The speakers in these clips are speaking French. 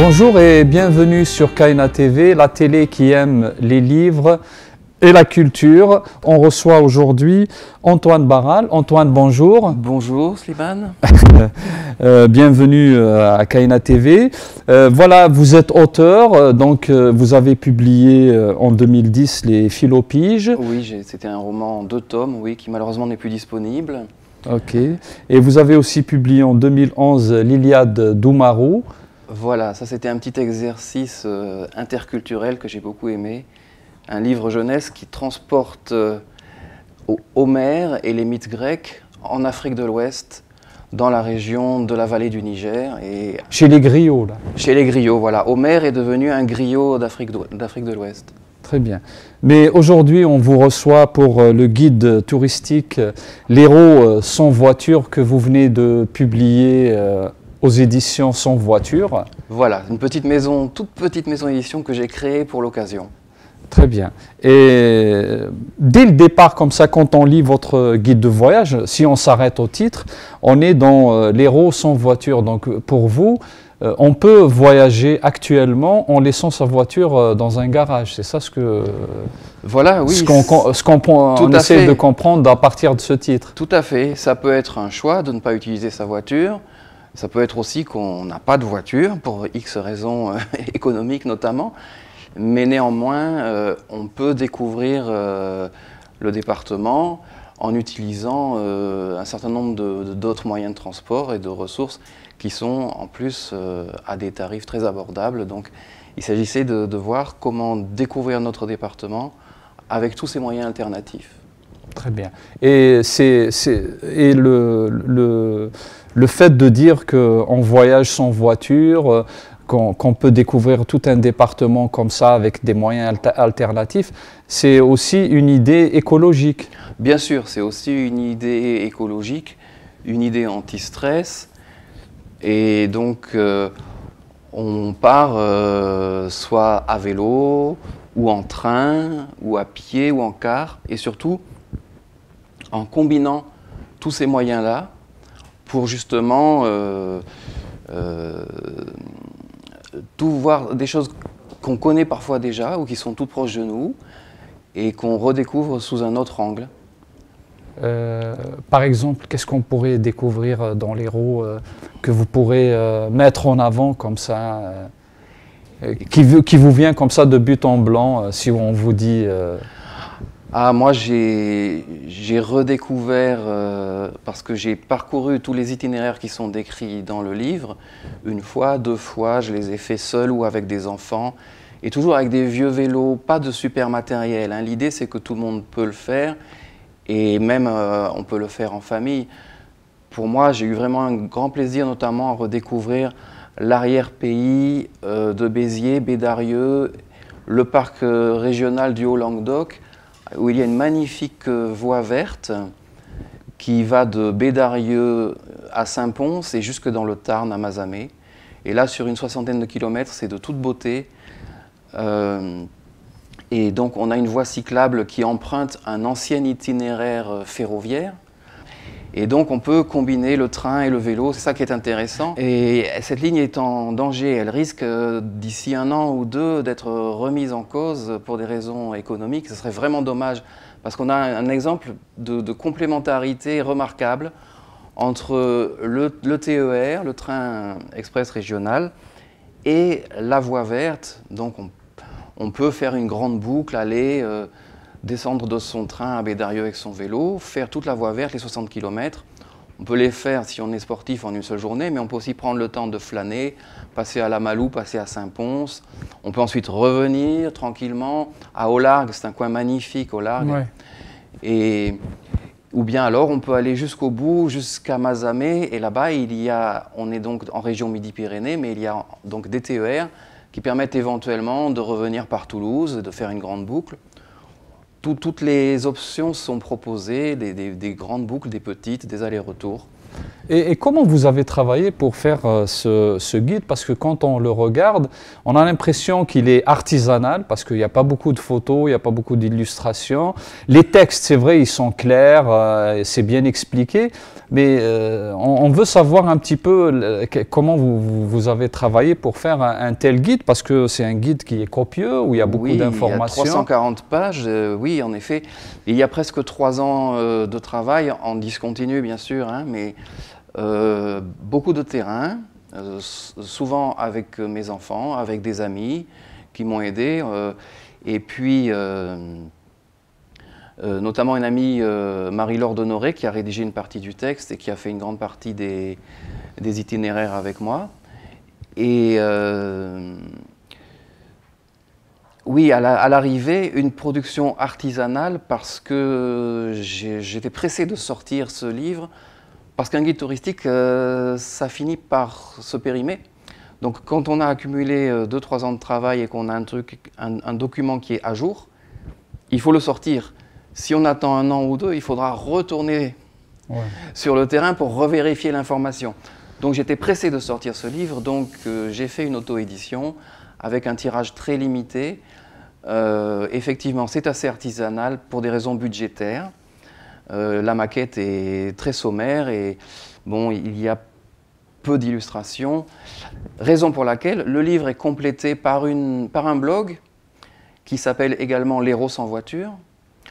Bonjour et bienvenue sur Kaina TV, la télé qui aime les livres et la culture. On reçoit aujourd'hui Antoine Barral. Antoine, bonjour. Bonjour Slimane. Bienvenue à Kaina TV. Voilà, vous êtes auteur, donc vous avez publié en 2010 Les Philopiges. Oui, c'était un roman en 2 tomes, oui, qui malheureusement n'est plus disponible. Ok. Et vous avez aussi publié en 2011 l'Iliade d'Oumarou. Voilà, ça c'était un petit exercice interculturel que j'ai beaucoup aimé. Un livre jeunesse qui transporte Homère et les mythes grecs en Afrique de l'Ouest, dans la région de la vallée du Niger. Et chez les griots, là. Chez les griots, voilà. Homère est devenu un griot d'Afrique de l'Ouest. Très bien. Mais aujourd'hui, on vous reçoit pour le guide touristique L'Héros sans voiture que vous venez de publier aux éditions Sans Voiture. Voilà, une petite maison, toute petite maison d'édition que j'ai créée pour l'occasion. Très bien. Et dès le départ, comme ça, quand on lit votre guide de voyage, si on s'arrête au titre, on est dans L'Héros sans voiture. Donc pour vous, on peut voyager actuellement en laissant sa voiture dans un garage. C'est ça ce que... Voilà, oui. Ce qu'on essaie de comprendre à partir de ce titre. Tout à fait. Ça peut être un choix de ne pas utiliser sa voiture. Ça peut être aussi qu'on n'a pas de voiture, pour X raisons économiques notamment. Mais néanmoins, on peut découvrir le département en utilisant un certain nombre d'autres moyens de transport et de ressources qui sont en plus à des tarifs très abordables. Donc il s'agissait de voir comment découvrir notre département avec tous ces moyens alternatifs. Très bien. Et, le fait de dire qu'on voyage sans voiture, qu'on peut découvrir tout un département comme ça avec des moyens alternatifs, c'est aussi une idée écologique. Bien sûr, c'est aussi une idée écologique, une idée anti-stress. Et donc, on part soit à vélo, ou en train, ou à pied, ou en car, et surtout en combinant tous ces moyens-là pour justement tout voir, des choses qu'on connaît parfois déjà ou qui sont toutes proches de nous et qu'on redécouvre sous un autre angle. Par exemple, qu'est-ce qu'on pourrait découvrir dans l'Héros que vous pourrez mettre en avant comme ça, qui vous vient comme ça de but en blanc, si on vous dit... Ah, moi j'ai redécouvert, parce que j'ai parcouru tous les itinéraires qui sont décrits dans le livre, 1 fois, 2 fois, je les ai faits seul ou avec des enfants, et toujours avec des vieux vélos, pas de super matériel, hein. L'idée c'est que tout le monde peut le faire, et même on peut le faire en famille. Pour moi, j'ai eu vraiment un grand plaisir, notamment à redécouvrir l'arrière-pays de Béziers, Bédarieux, le parc régional du Haut-Languedoc, où il y a une magnifique voie verte qui va de Bédarieux à Saint-Pons et jusque dans le Tarn à Mazamet. Et là, sur une 60aine de kilomètres, c'est de toute beauté. Et donc, on a une voie cyclable qui emprunte un ancien itinéraire ferroviaire. Et donc, on peut combiner le train et le vélo, c'est ça qui est intéressant. Et cette ligne est en danger, elle risque d'ici 1 an ou 2 d'être remise en cause pour des raisons économiques. Ce serait vraiment dommage, parce qu'on a un exemple de complémentarité remarquable entre le TER, le train express régional, et la voie verte. Donc, on peut faire une grande boucle, aller... descendre de son train à Bédarieux avec son vélo, faire toute la voie verte, les 60 km. On peut les faire, si on est sportif, en 1 seule journée, mais on peut aussi prendre le temps de flâner, passer à la Malou, passer à Saint-Pons. On peut ensuite revenir tranquillement à Aulargues, c'est un coin magnifique, Aulargues. Ouais. Ou bien alors, on peut aller jusqu'au bout, jusqu'à Mazamet, et là-bas, on est donc en région Midi-Pyrénées, mais il y a donc des TER qui permettent éventuellement de revenir par Toulouse, de faire une grande boucle. Toutes les options sont proposées, des grandes boucles, des petites, des allers-retours. Et comment vous avez travaillé pour faire ce guide? Parce que quand on le regarde, on a l'impression qu'il est artisanal, parce qu'il n'y a pas beaucoup de photos, il n'y a pas beaucoup d'illustrations. Les textes, c'est vrai, ils sont clairs, c'est bien expliqué, mais on veut savoir un petit peu comment vous avez travaillé pour faire un tel guide, parce que c'est un guide qui est copieux, où il y a beaucoup d'informations. Il y a 340 pages, oui, en effet. Il y a presque 3 ans de travail, en discontinu, bien sûr, hein, mais beaucoup de terrain, souvent avec mes enfants, avec des amis qui m'ont aidé, et puis notamment une amie, Marie-Laure Honoré, qui a rédigé une partie du texte et qui a fait une grande partie des itinéraires avec moi. Et oui, à l'arrivée, une production artisanale parce que j'étais pressé de sortir ce livre, parce qu'un guide touristique, ça finit par se périmer. Donc quand on a accumulé 2-3 ans de travail et qu'on a un document qui est à jour, il faut le sortir. Si on attend 1 an ou 2, il faudra retourner sur le terrain pour revérifier l'information. Donc j'étais pressé de sortir ce livre, donc j'ai fait une auto-édition avec un tirage très limité. Effectivement, c'est assez artisanal pour des raisons budgétaires. La maquette est très sommaire et bon, il y a peu d'illustrations. Raison pour laquelle le livre est complété par un blog qui s'appelle également L'Héros sans voiture.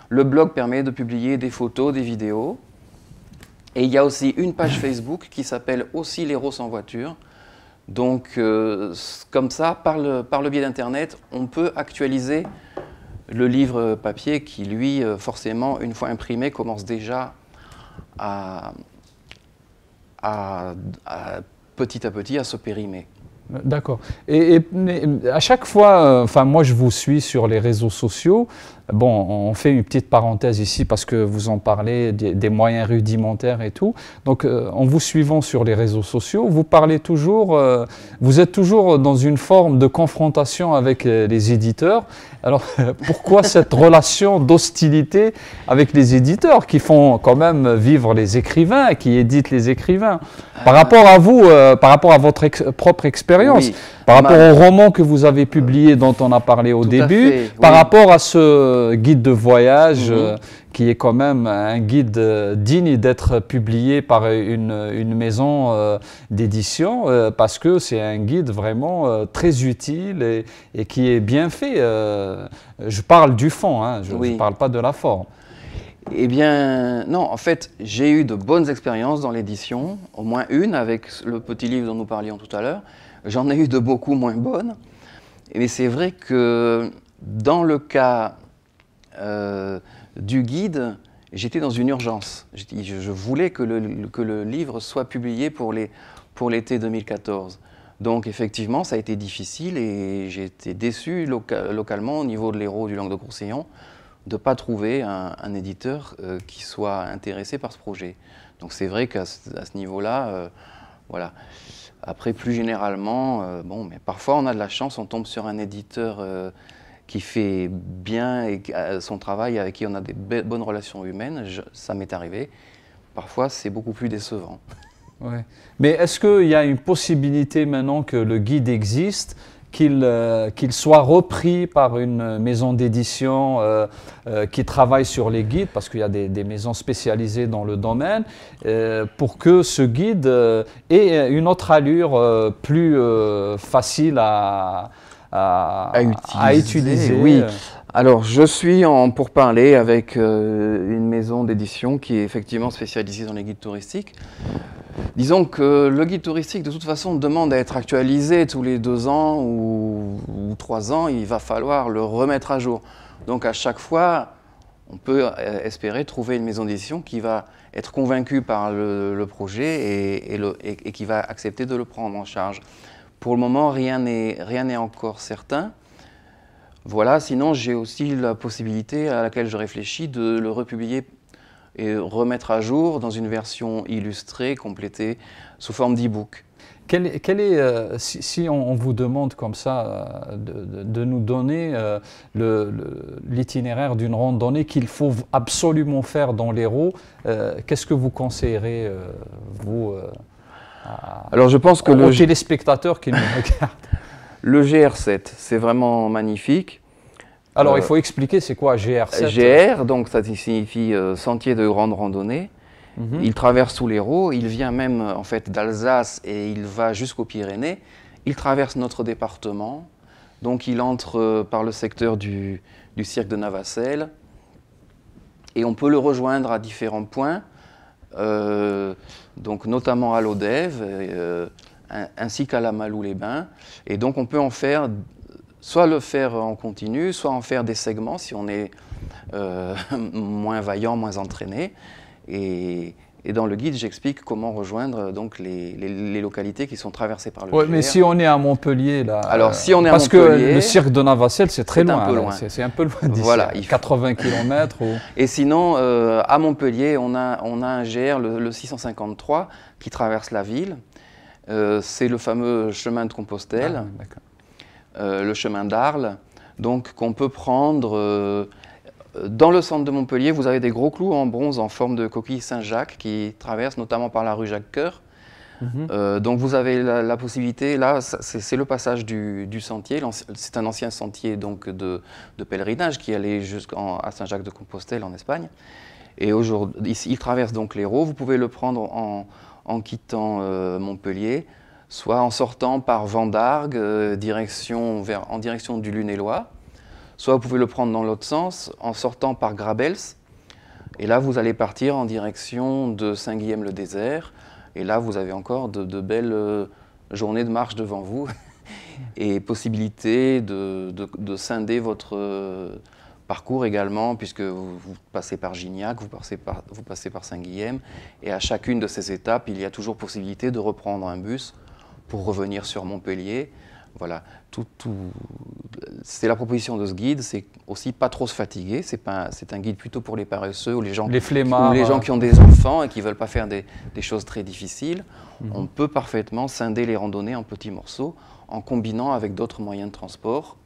Le blog permet de publier des photos, des vidéos. Et il y a aussi une page Facebook qui s'appelle aussi L'Héros sans voiture. Donc, comme ça, par le biais d'Internet, on peut actualiser le livre papier qui, lui, forcément, une fois imprimé, commence déjà petit à petit à se périmer. D'accord. Et à chaque fois, enfin moi je vous suis sur les réseaux sociaux. Bon, on fait une petite parenthèse ici parce que vous en parlez des moyens rudimentaires et tout. Donc en vous suivant sur les réseaux sociaux, vous parlez toujours, vous êtes toujours dans une forme de confrontation avec les éditeurs. Alors pourquoi cette relation d'hostilité avec les éditeurs qui font quand même vivre les écrivains, qui éditent les écrivains? Par rapport à vous, par rapport à votre propre expérience, oui, par rapport au roman que vous avez publié dont on a parlé au début, par rapport à ce guide de voyage qui est quand même un guide digne d'être publié par une maison d'édition parce que c'est un guide vraiment très utile et qui est bien fait. Je parle du fond, hein, je ne parle pas de la forme. Eh bien, non, en fait, j'ai eu de bonnes expériences dans l'édition, au moins une avec le petit livre dont nous parlions tout à l'heure. J'en ai eu de beaucoup moins bonnes. Mais c'est vrai que dans le cas du guide, j'étais dans une urgence. Je voulais que le livre soit publié pour l'été 2014. Donc effectivement, ça a été difficile et j'ai été déçu localement au niveau de l'Hérault du Languedoc-Roussillon de ne pas trouver un éditeur qui soit intéressé par ce projet. Donc c'est vrai qu'à ce niveau-là, voilà. Après, plus généralement, bon, mais parfois on a de la chance, on tombe sur un éditeur qui fait bien son travail, avec qui on a des bonnes relations humaines. Ça m'est arrivé. Parfois, c'est beaucoup plus décevant. Ouais. Mais est-ce qu'il y a une possibilité maintenant que le guide existe, qu'il soit repris par une maison d'édition qui travaille sur les guides, parce qu'il y a des maisons spécialisées dans le domaine, pour que ce guide ait une autre allure plus facile à utiliser. Oui. Alors, je suis en pourparlers avec une maison d'édition qui est effectivement spécialisée dans les guides touristiques. Disons que le guide touristique, de toute façon, demande à être actualisé tous les 2 ans ou 3 ans. Il va falloir le remettre à jour. Donc, à chaque fois, on peut espérer trouver une maison d'édition qui va être convaincue par le projet et qui va accepter de le prendre en charge. Pour le moment, rien n'est encore certain. Voilà, sinon, j'ai aussi la possibilité à laquelle je réfléchis de le republier et remettre à jour dans une version illustrée, complétée, sous forme d'e-book. Si on vous demande comme ça de nous donner l'itinéraire d'une randonnée qu'il faut absolument faire dans l'Hérault, qu'est-ce que vous conseillerez, vous, Alors je pense que aux téléspectateurs qui nous regardent? Le GR7, c'est vraiment magnifique. Alors il faut expliquer c'est quoi GR7? GR, donc ça signifie Sentier de grande randonnée. Il traverse tout l'Hérault, il vient même en fait d'Alsace et il va jusqu'aux Pyrénées. Il traverse notre département, donc il entre par le secteur du cirque de Navacelles et on peut le rejoindre à différents points, donc notamment à Lodève ainsi qu'à la Malou-les-Bains. Et donc on peut en faire, soit le faire en continu, soit en faire des segments si on est moins vaillant, moins entraîné. Et dans le guide, j'explique comment rejoindre donc les localités qui sont traversées par le GR. Mais si on est à Montpellier, là, alors si on est parce à Montpellier, que le cirque de Navacelles, c'est très loin. Un peu loin. C'est un peu loin d'ici. Voilà, 80 km. Et sinon, à Montpellier, on a un GR, le 653, qui traverse la ville. C'est le fameux chemin de Compostelle, le chemin d'Arles, donc qu'on peut prendre. Dans le centre de Montpellier, vous avez des gros clous en bronze en forme de coquille Saint-Jacques qui traversent notamment par la rue Jacques-Cœur. Donc vous avez la possibilité, là c'est le passage du sentier, c'est un ancien sentier donc, de pèlerinage qui allait jusqu'à Saint-Jacques-de-Compostelle en Espagne. Et aujourd'hui, il traverse donc l'Hérault, vous pouvez le prendre en quittant Montpellier, soit en sortant par Vendargues en direction du Lunélois. Soit vous pouvez le prendre dans l'autre sens, en sortant par Grabels. Et là, vous allez partir en direction de Saint-Guilhem-le-Désert. Et là, vous avez encore de belles journées de marche devant vous. Et possibilité de scinder votre parcours également, puisque vous passez par Gignac, vous passez par Saint-Guilhem. Et à chacune de ces étapes, il y a toujours possibilité de reprendre un bus pour revenir sur Montpellier. Voilà, c'est la proposition de ce guide, c'est aussi pas trop se fatiguer, c'est un guide plutôt pour les paresseux ou les gens qui ont des enfants et qui ne veulent pas faire des choses très difficiles. On peut parfaitement scinder les randonnées en petits morceaux en combinant avec d'autres moyens de transport,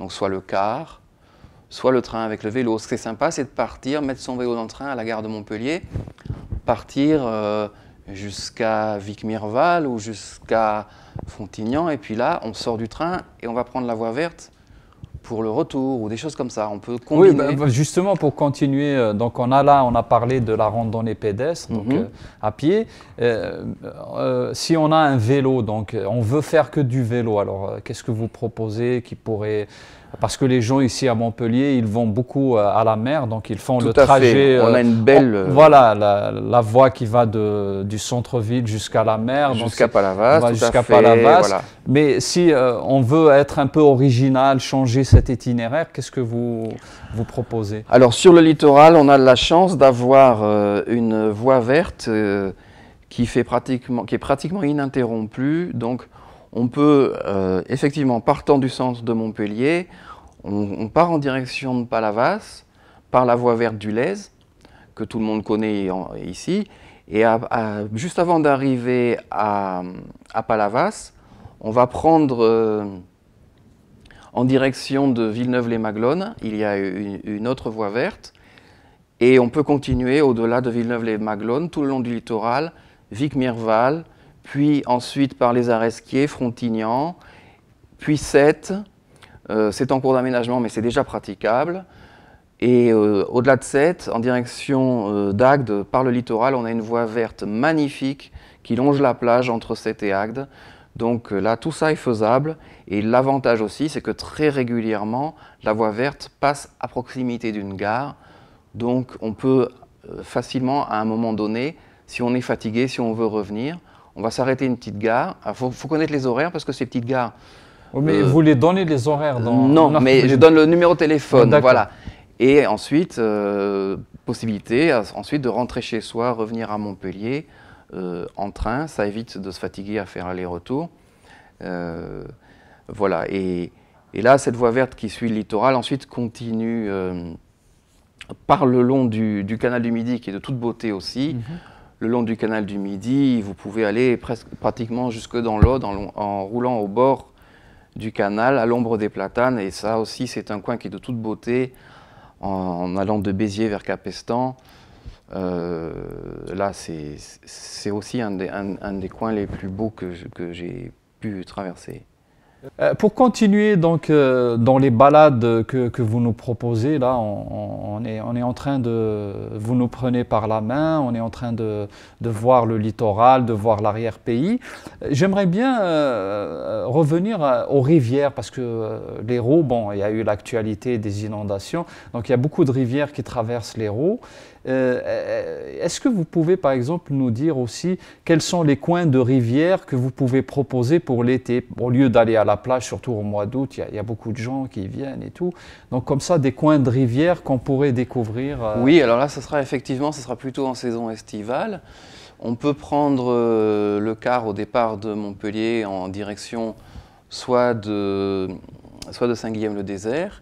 donc soit le car, soit le train avec le vélo. Ce qui est sympa, c'est de partir, mettre son vélo dans le train à la gare de Montpellier, partir jusqu'à Vic-Mirval ou jusqu'à Frontignan, et puis là, on sort du train et on va prendre la voie verte pour le retour ou des choses comme ça. On peut combiner. Oui, justement pour continuer, donc on a parlé de la randonnée pédestre, donc à pied. Si on a un vélo, donc on veut faire que du vélo, alors qu'est-ce que vous proposez qui pourrait... Parce que les gens ici à Montpellier, ils vont beaucoup à la mer, donc ils font le trajet. On a une belle... Voilà, la voie qui va du centre-ville jusqu'à la mer. Jusqu'à Palavas, jusqu'à Palavas. Voilà. Mais si on veut être un peu original, changer cet itinéraire, qu'est-ce que vous proposez? Alors sur le littoral, on a la chance d'avoir une voie verte qui est pratiquement ininterrompue. Donc on peut effectivement, partant du centre de Montpellier, on part en direction de Palavas par la voie verte du Lez, que tout le monde connaît ici. Et juste avant d'arriver à Palavas, on va prendre en direction de Villeneuve-les-Maglones. Il y a une autre voie verte. Et on peut continuer au-delà de Villeneuve-les-Maglones, tout le long du littoral, Vic-Mirval, puis ensuite par les Aresquiers, Frontignan, puis Sète. C'est en cours d'aménagement, mais c'est déjà praticable. Et au-delà de Sète, en direction d'Agde, par le littoral, on a une voie verte magnifique qui longe la plage entre Sète et Agde. Donc là, tout ça est faisable. Et l'avantage aussi, c'est que très régulièrement, la voie verte passe à proximité d'une gare. Donc on peut facilement, à un moment donné, si on est fatigué, si on veut revenir, on va s'arrêter une petite gare. Il faut connaître les horaires parce que ces petites gares... Oui, mais vous les donnez les horaires dans... Non, mais je donne le numéro de téléphone, voilà. Et ensuite, possibilité ensuite de rentrer chez soi, revenir à Montpellier en train. Ça évite de se fatiguer à faire aller-retour. Voilà. Et là, cette voie verte qui suit le littoral, ensuite continue par le long du canal du Midi, qui est de toute beauté aussi. Le long du canal du Midi, vous pouvez aller pratiquement jusque dans l'Aude en roulant au bord du canal, à l'ombre des platanes. Et ça aussi, c'est un coin qui est de toute beauté, en allant de Béziers vers Capestan. Là, c'est aussi un des coins les plus beaux que j'ai pu traverser. Pour continuer donc dans les balades que vous nous proposez, là, on est en train vous nous prenez par la main, on est en train de voir le littoral, de voir l'arrière-pays. J'aimerais bien revenir aux rivières parce que l'Hérault, bon, il y a eu l'actualité des inondations, donc il y a beaucoup de rivières qui traversent l'Hérault. Est-ce que vous pouvez par exemple nous dire aussi quels sont les coins de rivières que vous pouvez proposer pour l'été, au lieu d'aller à la plage, surtout au mois d'août, il y a beaucoup de gens qui viennent et tout. Donc comme ça, des coins de rivières qu'on pourrait découvrir. Oui, alors là, ça sera plutôt en saison estivale. On peut prendre le car au départ de Montpellier en direction soit de Saint-Guilhem-le-Désert.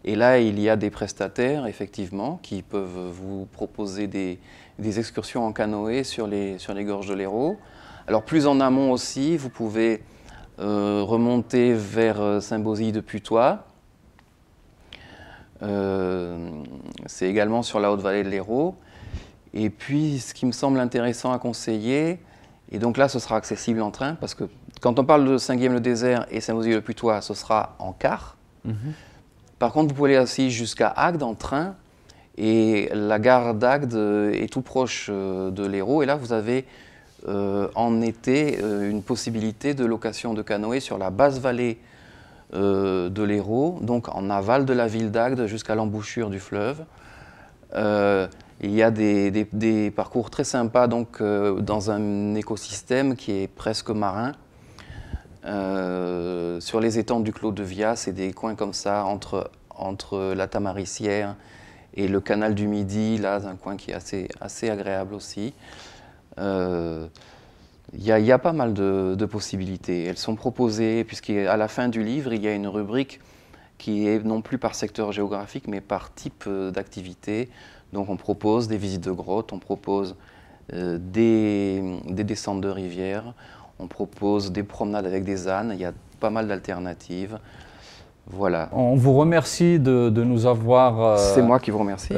Et là, il y a des prestataires, effectivement, qui peuvent vous proposer des excursions en canoë sur les gorges de l'Hérault. Alors, plus en amont aussi, vous pouvez remonter vers Saint-Bauzille-de-Putois. C'est également sur la haute vallée de l'Hérault. Et puis, ce qui me semble intéressant à conseiller, et donc là, ce sera accessible en train, parce que quand on parle de Saint-Guilhem-le-Désert et Saint-Bauzille-de-Putois, ce sera en car. Par contre, vous pouvez aller aussi jusqu'à Agde en train, et la gare d'Agde est tout proche de l'Hérault, et là vous avez en été une possibilité de location de canoë sur la basse vallée de l'Hérault, donc en aval de la ville d'Agde jusqu'à l'embouchure du fleuve. Il y a des parcours très sympas donc, dans un écosystème qui est presque marin. Sur les étangs du Clos de Via, c'est des coins comme ça entre la Tamaricière et le canal du Midi, là, un coin qui est assez agréable aussi. Il y a pas mal de possibilités. Elles sont proposées, puisqu'à la fin du livre, il y a une rubrique qui est non plus par secteur géographique, mais par type d'activité. Donc on propose des visites de grottes, on propose des descentes de rivières, on propose des promenades avec des ânes, il y a pas mal d'alternatives. Voilà. On vous remercie de nous avoir c'est moi qui vous remercie.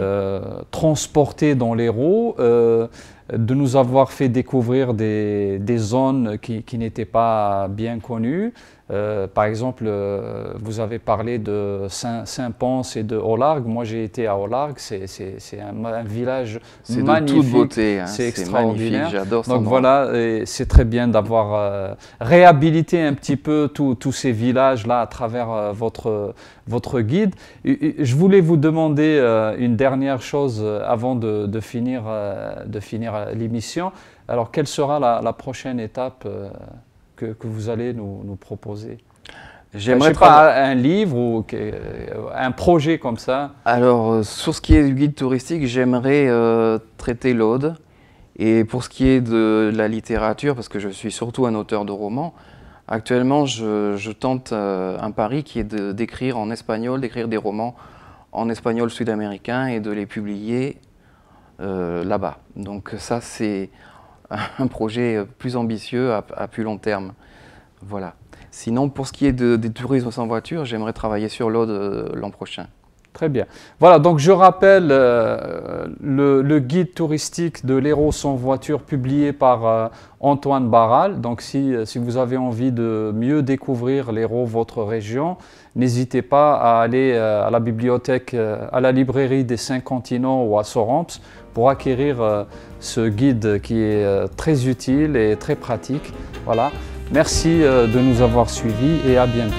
Transportés dans l'Hérault, de nous avoir fait découvrir des zones qui n'étaient pas bien connues. Par exemple, vous avez parlé de Saint-Pons et de Ollargues. Moi, j'ai été à Ollargues. C'est un village magnifique. De toute beauté. Hein. C'est extraordinaire. J'adore ça. Donc voilà, c'est très bien d'avoir réhabilité un petit peu tous ces villages-là à travers votre guide. Je voulais vous demander une dernière chose avant de finir l'émission. Alors, quelle sera la prochaine étape que vous allez nous proposer? J'aimerais pas un livre ou un projet comme ça. Alors, sur ce qui est du guide touristique, j'aimerais traiter l'Aude. Et pour ce qui est de la littérature, parce que je suis surtout un auteur de romans, actuellement je tente un pari qui est d'écrire en espagnol, d'écrire des romans en espagnol sud-américain et de les publier là-bas. Donc ça, c'est un projet plus ambitieux à plus long terme. Voilà. Sinon, pour ce qui est des tourismes sans voiture, j'aimerais travailler sur l'Aude l'an prochain. Très bien. Voilà, donc je rappelle le guide touristique de l'Hérault sans voiture publié par Antoine Barral. Donc si vous avez envie de mieux découvrir l'Hérault, votre région, n'hésitez pas à aller à la bibliothèque, à la librairie des 5 continents ou à Soremps pour acquérir ce guide qui est très utile et très pratique. Voilà. Merci de nous avoir suivis et à bientôt.